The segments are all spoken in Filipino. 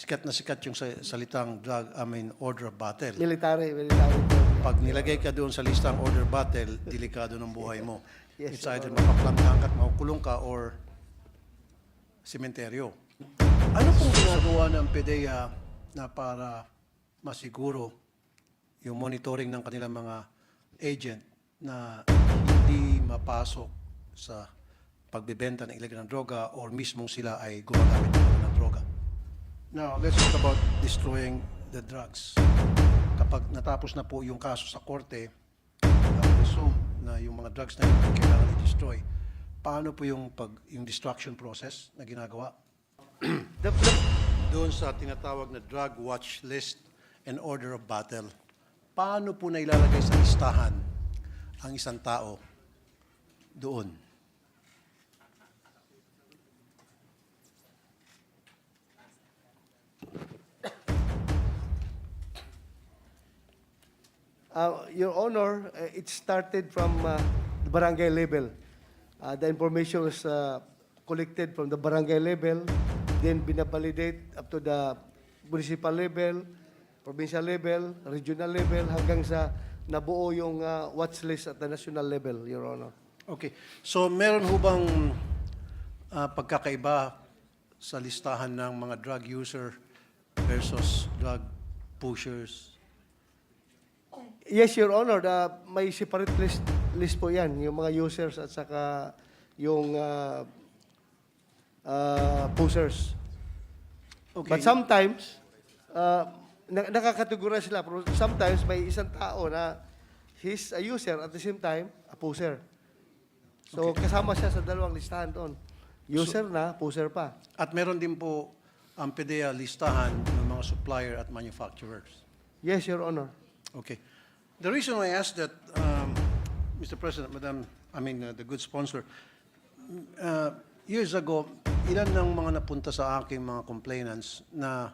sikat na sikat yung salitang order of battle. Military. Pag nilagay ka doon sa listang order of battle, delikado ng buhay mo. Yes, It's either mapaplantahan ka at makukulong ka or sementeryo. Ano pong ginagawa ng PDEA na para masiguro yung monitoring ng kanilang mga agent na hindi mapasok sa pagbebenta ng illegal na droga or mismong sila ay gumagamit ng droga? Now, let's talk about destroying the drugs. Kapag natapos na po yung kaso sa korte, presume na yung mga drugs na yun ay kailangan i-destroy, paano po yung destruction process na ginagawa? Doon sa tinatawag na drug watch list and order of battle, paano po na ilalagay sa listahan ang isang tao doon? Your Honor, it started from the barangay level. The information was collected from the barangay level, then binabalidate up to the municipal level, provincial level, regional level, hanggang sa nabuo yung watch list at the national level, Your Honor. Okay. So, meron ho bang pagkakaiba sa listahan ng mga drug user versus drug pushers? Yes, Your Honor. May separate list po yan, yung mga users at saka yung pushers. Okay. But sometimes, nakakategorize sila. Pero sometimes may isang tao na he's a user at the same time, a pusher. So, kasama siya sa dalawang listahan doon. User na, pusher pa. At meron din po ang PDEA listahan ng mga supplier at manufacturers. Yes, Your Honor. Okay. The reason why I asked that, Mr. President, the good sponsor, years ago, ilan ng mga napunta sa aking mga complainants na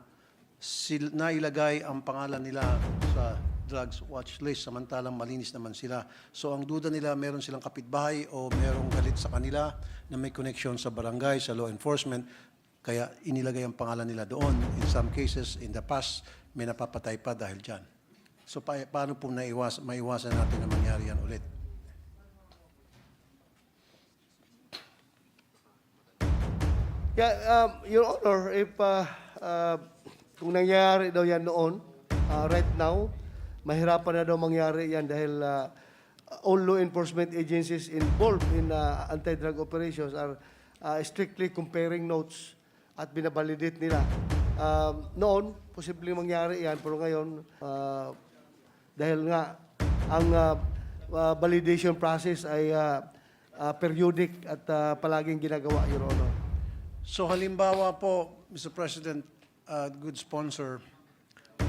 nailagay ang pangalan nila sa drugs watch list samantalang malinis naman sila. So ang duda nila, meron silang kapitbahay o merong galit sa kanila na may connection sa barangay, sa law enforcement, kaya inilagay ang pangalan nila doon. In some cases, in the past, may napapatay pa dahil dyan. So paano po maiwasan natin na mangyari yan ulit? Yeah, Your Honor, if kung nangyari daw yan noon, right now, mahirapan na daw mangyari yan dahil all law enforcement agencies involved in anti-drug operations are strictly comparing notes at binabalidate nila. Noon, posibleng mangyari yan, pero ngayon, dahil nga ang validation process ay periodic at palaging ginagawa, Your Honor. So halimbawa po, Mr. President, good sponsor,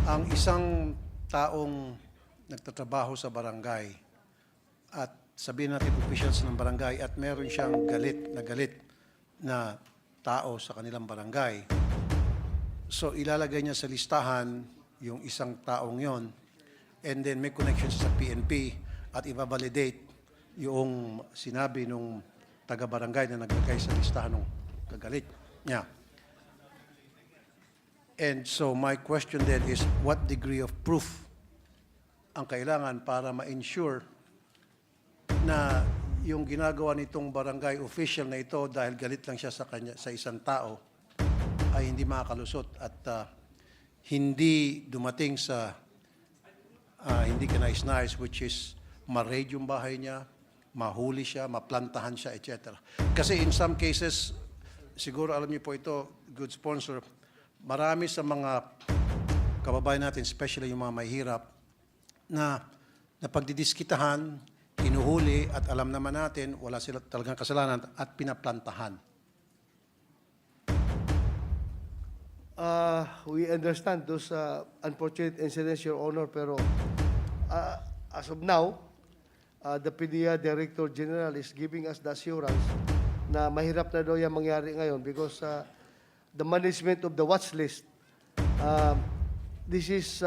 ang isang taong nagtatrabaho sa barangay at sabihin natin officials ng barangay at meron siyang galit na tao sa kanilang barangay. So ilalagay niya sa listahan yung isang taong yon and then may connection sa PNP at ibabalidate yung sinabi nung taga-barangay na naglagay sa listahan ng kagalit niya. And so my question then is, what degree of proof ang kailangan para ma-ensure na yung ginagawa nitong barangay official na ito dahil galit lang siya sa isang tao ay hindi makakalusot at hindi dumating sa hindi kanais-nais, which is ma-raid yung bahay niya, mahuli siya, maplantahan siya, etc. Kasi in some cases, siguro alam niyo po ito, good sponsor, marami sa mga kababayan natin, especially yung mga mahirap, na pagdidiskitahan, hinuhuli, at alam naman natin, wala sila talagang kasalanan, at pinaplantahan. We understand those unfortunate incidents, Your Honor, pero as of now, the PDEA Director General is giving us the assurance na mahirap na daw yan mangyari ngayon because the management of the watch list, this is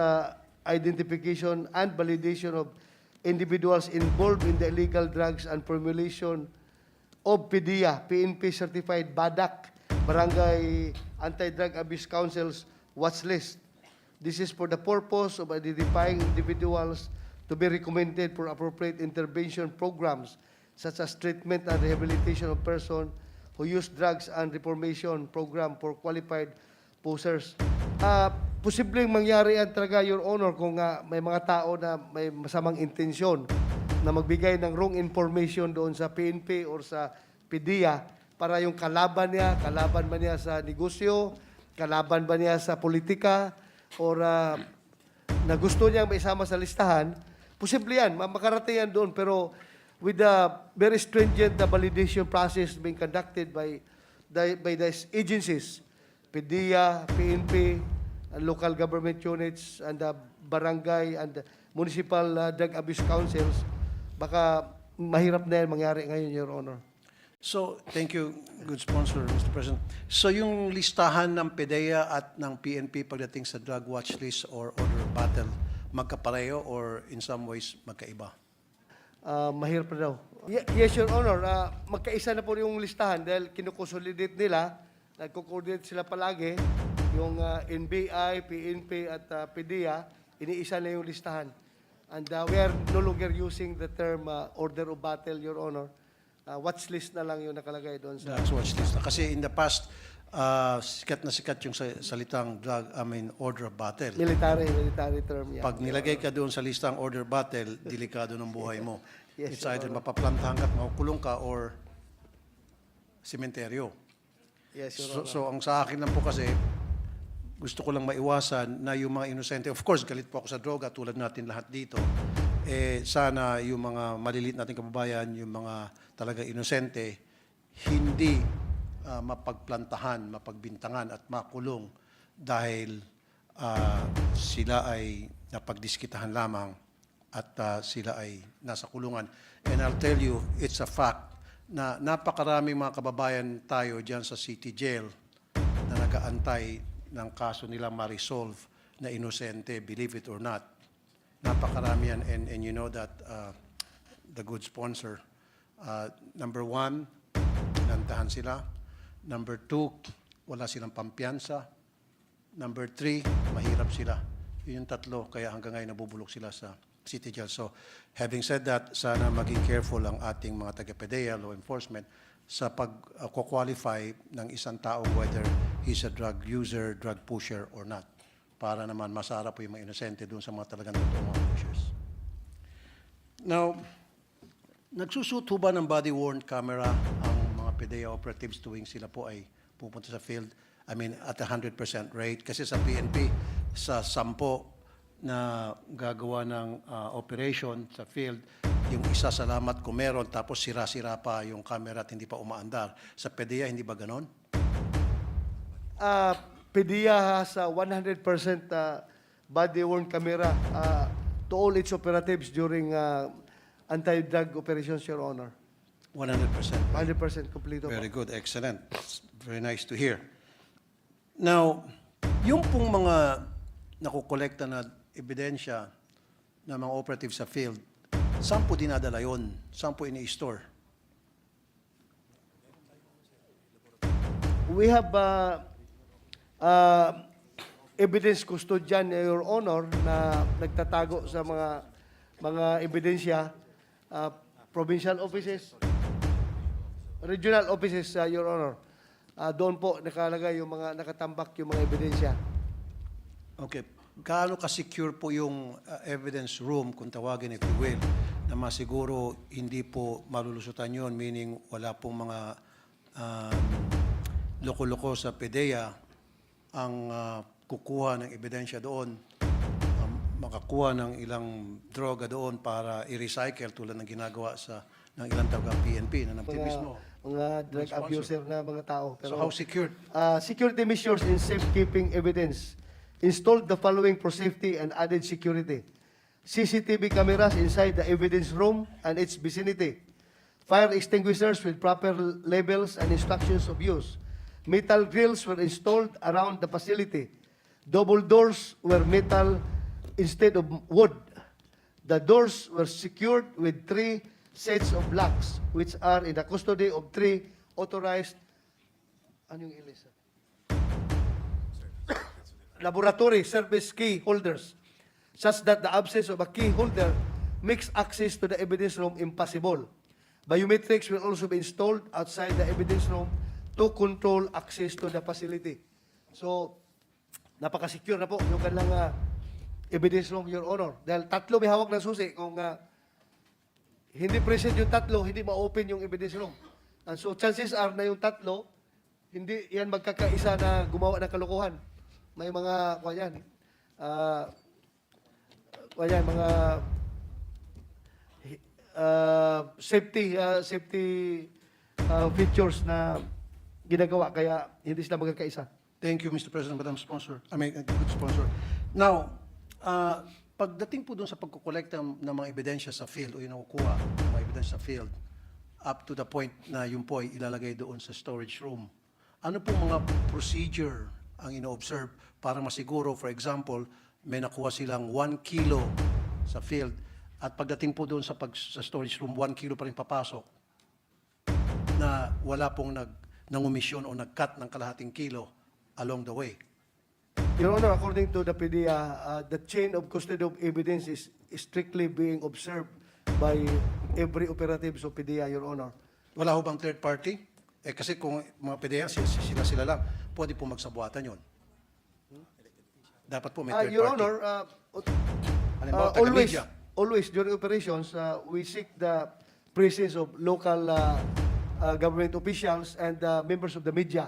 identification and validation of individuals involved in the illegal drugs and formulation of PDEA, PNP certified BADAC, Barangay Anti-Drug Abuse Councils watch list. This is for the purpose of identifying individuals to be recommended for appropriate intervention programs such as treatment and rehabilitation of persons who use drugs and reformation program for qualified posers. Posibleng mangyari yan talaga, Your Honor, kung may mga tao na may masamang intensyon na magbigay ng wrong information doon sa PNP or sa PDEA para yung kalaban ba niya sa negosyo, kalaban ba niya sa politika, or na gusto niyang maisama sa listahan, posible yan, makarating yan doon, pero with the very stringent validation process being conducted by the agencies, PDEA, PNP, and local government units, and the barangay and the municipal drug abuse councils, baka mahirap na yan mangyari ngayon, Your Honor. So, thank you, good sponsor, Mr. President. So, yung listahan ng PDEA at ng PNP pagdating sa drug watch list or order of battle, magkapareho or in some ways magkaiba? Mahirap na daw. Yes, Your Honor. Magkaisa na po yung listahan dahil kinukonsolidate nila, nagko-coordinate sila palagi, yung NBI, PNP at PDEA, iniisa na yung listahan. And we are no longer using the term order of battle, Your Honor. Watch list na lang yung nakalagay doon sa... Drugs watch list. Kasi in the past, sikat na sikat yung salitang order of battle. Military term yan. Pag nilagay ka doon sa listang order of battle, delikado ng buhay mo. Yes, It's Your either Honor. mapaplantahan ka at makukulong ka or sementeryo. Yes, Your Honor. So, ang sa akin lang po kasi, gusto ko lang maiwasan na yung mga inosente, of course, galit po ako sa droga, tulad natin lahat dito, sana yung mga maliliit nating kababayan, yung mga talaga inosente, hindi mapagplantahan, mapagbintangan at makulong dahil sila ay napagdiskitahan lamang at sila ay nasa kulungan. And I'll tell you, it's a fact na napakaraming mga kababayan tayo dyan sa city jail na nag-aantay ng kaso nila ma-resolve na inosente, believe it or not. Napakarami yan, and you know that the good sponsor, number one, nantahan sila. Number two, wala silang pampiyansa. Number three, mahirap sila. Yun yung tatlo, kaya hanggang ngayon nabubulok sila sa city jail. So, having said that, sana maging careful ang ating mga taga-PDEA, law enforcement, sa pag-qualify ng isang tao whether he's a drug user, drug pusher, or not. Para naman masarap po yung mga inosente doon sa mga talagang totoong mga pushers. Now, nagsusuot ho ba ng body-worn camera ang mga PDEA operatives tuwing sila po ay pupunta sa field? I mean, at 100% rate. Kasi sa PNP, sa 10 na gagawa ng operation sa field, yung isa salamat kung meron, tapos sira-sira pa yung camera at hindi pa umaandar. Sa PDEA, hindi ba ganon? PDEA has 100% body-worn camera to all its operatives during anti-drug operations, Your Honor. 100%. 100% complete. Very good, excellent. It's very nice to hear. Now, yung pong mga nakukolekta na ebidensya ng mga operatives sa field, saan po dinadala yun? Saan po ini-store? We have evidence custodian, Your Honor, na nagtatago sa mga ebidensya, provincial offices, regional offices, Your Honor. Doon po nakalagay yung mga nakatambak yung mga ebidensya. Okay. Gaano ka-secure po yung evidence room, kung tawagin if you will, na masiguro hindi po malulusutan yun, meaning wala pong mga loko-loko sa PDEA ang kukuha ng ebidensya doon, makakuha ng ilang droga doon para i-recycle tulad ng ginagawa ng ilang taga-PNP na ng mismo. Mga drug abuser na mga tao. So how secured? Security measures in safekeeping evidence. Installed the following for safety and added security. CCTV cameras inside the evidence room and its vicinity. Fire extinguishers with proper labels and instructions of use. Metal grills were installed around the facility. Double doors were metal instead of wood. The doors were secured with 3 sets of locks, which are in the custody of 3 authorized... Ano yung ilisa? laboratory service key holders, such that the absence of a key holder makes access to the evidence room impossible. Biometrics will also be installed outside the evidence room to control access to the facility. So, napaka-secure na po yung kanilang evidence room, Your Honor. Dahil tatlo may hawak ng susi. Kung hindi present yung tatlo, hindi ma-open yung evidence room. And so, chances are na yung tatlo, hindi yan magkakaisa na gumawa ng kalokohan. May mga, mga safety features na ginagawa, kaya hindi sila magkakaisa. Thank you, Mr. President, Madam Sponsor. Good sponsor. Now, pagdating po doon sa pagkukolekta ng mga ebidensya sa field o yung nakukuha ng mga ebidensya sa field, up to the point na yun po ay ilalagay doon sa storage room, ano po mga procedure ang ino-observe para masiguro, for example, may nakuha silang 1 kilo sa field at pagdating po doon sa storage room, 1 kilo pa rin papasok na wala pong nangumisyon o nag-cut ng kalahating kilo along the way. Your Honor, according to the PDEA, the chain of custody of evidence is strictly being observed by every operative of PDEA, Your Honor. Wala ho bang third party? Kasi kung mga PDEA, sila lang, pwede po magsabuatan yun. Dapat po may third Your party. Honor, Halimbawa, taga-media. always during operations, we seek the presence of local government officials and members of the media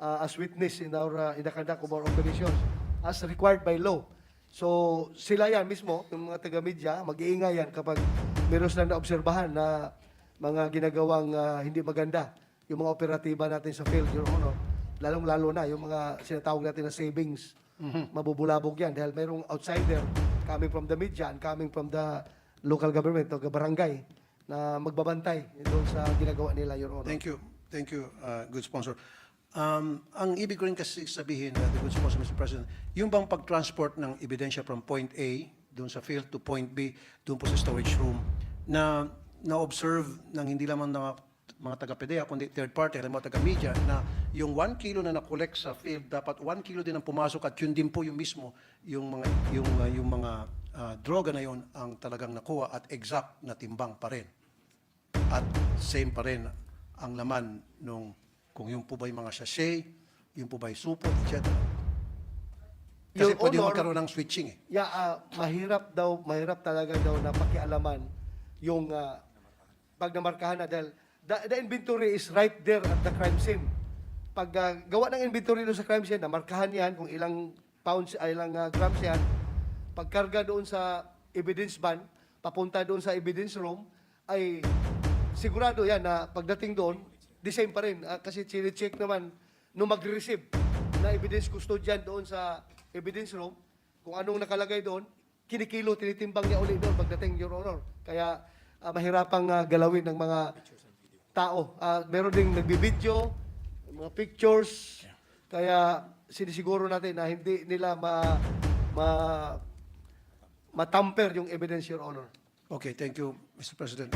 as witness in the conduct of our operations as required by law. So sila yan mismo, yung mga taga-media, mag-iingay yan kapag meron silang naobserbahan na mga ginagawang hindi maganda yung mga operatiba natin sa field, Your Honor. Lalong-lalo na yung mga sinatawag natin na savings. Mabubulabog yan dahil mayroong outsider coming from the media and coming from the local government o barangay na magbabantay doon sa ginagawa nila, Your Honor. Thank you. Thank you, good sponsor. Ang ibig ko rin kasi sabihin, the good sponsor, Mr. President, yung bang pag-transport ng ebidensya from point A, doon sa field, to point B, doon po sa storage room, na na-observe ng hindi lamang ng mga taga-PDEA, kundi third party, alam mo, taga-media, na yung 1 kilo na na-collect sa field, dapat 1 kilo din ang pumasok at yun din po yung mismo, yung mga droga na yun ang talagang nakuha at exact na timbang pa rin. At same pa rin ang laman nung kung yung po ba'y mga sachet, yung po ba'y supot, etc. Kasi Your pwede Honor, magkaroon ng switching eh. Yeah, mahirap talaga daw na pakialaman yung pag namarkahan na dahil the inventory is right there at the crime scene. Pag gawa ng inventory doon sa crime scene, namarkahan yan kung ilang pounds, ilang grams yan, pagkarga doon sa evidence van, papunta doon sa evidence room, ay sigurado yan na pagdating doon, the same pa rin. Kasi chine-check naman nung mag-receive na evidence custodian doon sa evidence room, kung anong nakalagay doon, kinikilo, tinitimbang niya ulit doon pagdating, Your Honor. Kaya mahirapang galawin ng mga tao. Meron ding nagbibideo, mga pictures, kaya sinisiguro natin na hindi nila matamper yung evidence, Your Honor. Okay, thank you, Mr. President.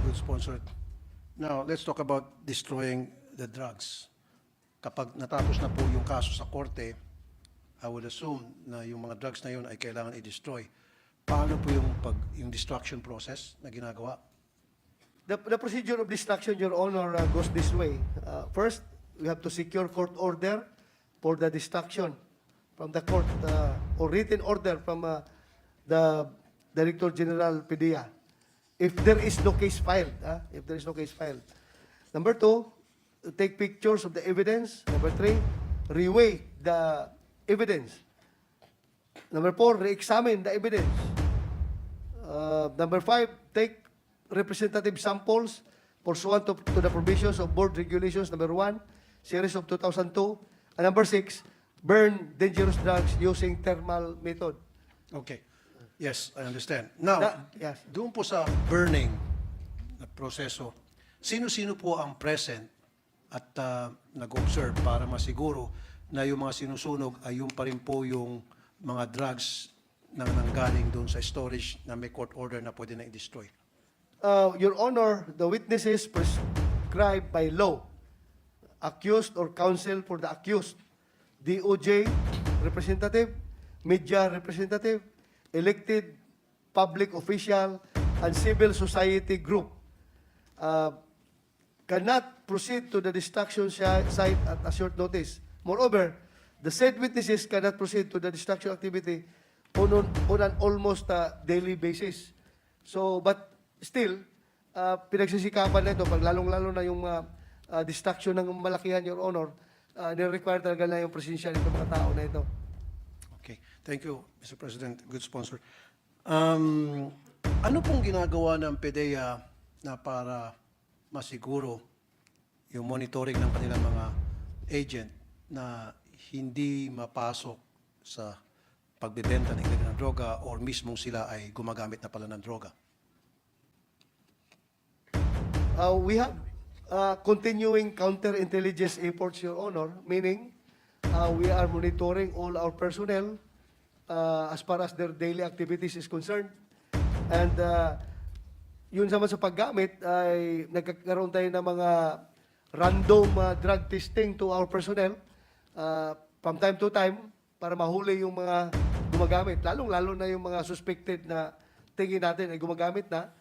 Good sponsor. Now, let's talk about destroying the drugs. Kapag natapos na po yung kaso sa korte, I would assume na yung mga drugs na yun ay kailangan i-destroy. Paano po yung destruction process na ginagawa? The procedure of destruction, Your Honor, goes this way. First, we have to secure court order for the destruction from the court or written order from the Director General PDEA. If there is no case filed, Number 2, take pictures of the evidence. Number 3, reweigh the evidence. Number 4, re-examine the evidence. Number 5, take representative samples pursuant to the provisions of Board Regulations Number 1, Series of 2002. And number 6, burn dangerous drugs using thermal method. Okay. Yes, I understand. Now, Yes. doon po sa burning na proseso, sino-sino po ang present at nag-observe para masiguro na yung mga sinusunog ay yung pa rin po yung mga drugs na nanggaling doon sa storage na may court order na pwede na i-destroy? Your Honor, the witnesses prescribed by law, accused or counsel for the accused, DOJ, representative, media representative, elected public official, and civil society group cannot proceed to the destruction site at a short notice. Moreover, the said witnesses cannot proceed to the destruction activity on an almost daily basis. So, but still, pinagsisikapan na ito, pag lalong-lalo na yung destruction ng malakihan, Your Honor, nire-require talaga na yung presensya nito mga tao na ito. Okay. Thank you, Mr. President. Good sponsor. Ano pong ginagawa ng PDEA na para masiguro yung monitoring ng kanilang mga agent na hindi mapasok sa pagbebenta ng illegal na droga or mismong sila ay gumagamit na pala ng droga? We have continuing counterintelligence efforts, Your Honor, meaning we are monitoring all our personnel as far as their daily activities is concerned. And yun naman sa paggamit ay nagkakaroon tayo ng mga random drug testing to our personnel from time to time para mahuli yung mga gumagamit. Lalong-lalo na yung mga suspected na tingin natin ay gumagamit na.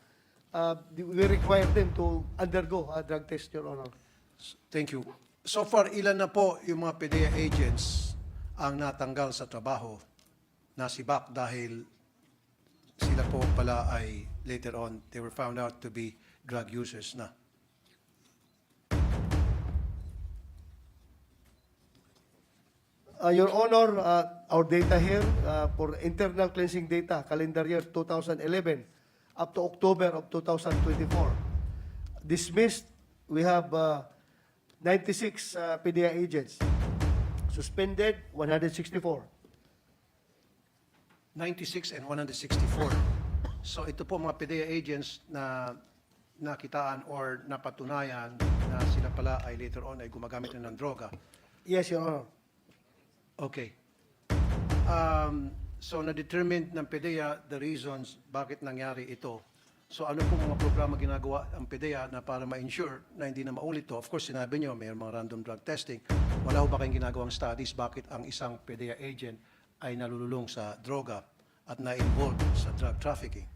We require them to undergo a drug test, Your Honor. Thank you. So far, ilan na po yung mga PDEA agents ang natanggal sa trabaho, nasibak dahil sila po pala ay later on, they were found out to be drug users na? Your Honor, our data here for internal cleansing data, calendar year 2011 up to October of 2024. Dismissed, we have 96 PDEA agents. Suspended, 164. 96 and 164. So ito po mga PDEA agents na nakitaan or napatunayan na sila pala ay later on ay gumagamit na ng droga. Yes, Your Honor. Okay. So na-determine ng PDEA the reasons bakit nangyari ito. So ano po mga programa ginagawa ang PDEA na para ma-ensure na hindi na maulit to? Of course, sinabi nyo, may mga random drug testing. Wala ho ba kayong ginagawang studies bakit ang isang PDEA agent ay nalululong sa droga at na-involved sa drug trafficking?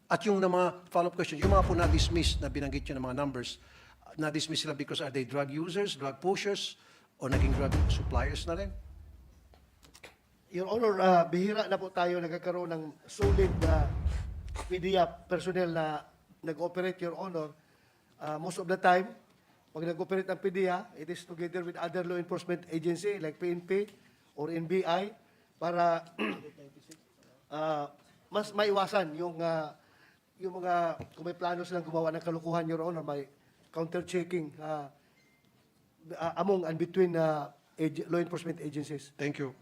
At yung na mga follow-up question, yung mga po na-dismiss na binanggit nyo ng mga numbers, na-dismiss sila because are they drug users, drug pushers, o naging drug suppliers na rin? Your Honor, bihira na po tayo nagkakaroon ng solid PDEA personnel na nag-operate, Your Honor. Most of the time, pag nag-operate ang PDEA, it is together with other law enforcement agency like PNP or NBI para mas maiwasan yung mga, kung may plano silang gumawa ng kalukuhan, Your Honor, may counter-checking among and between law enforcement agencies. Thank you.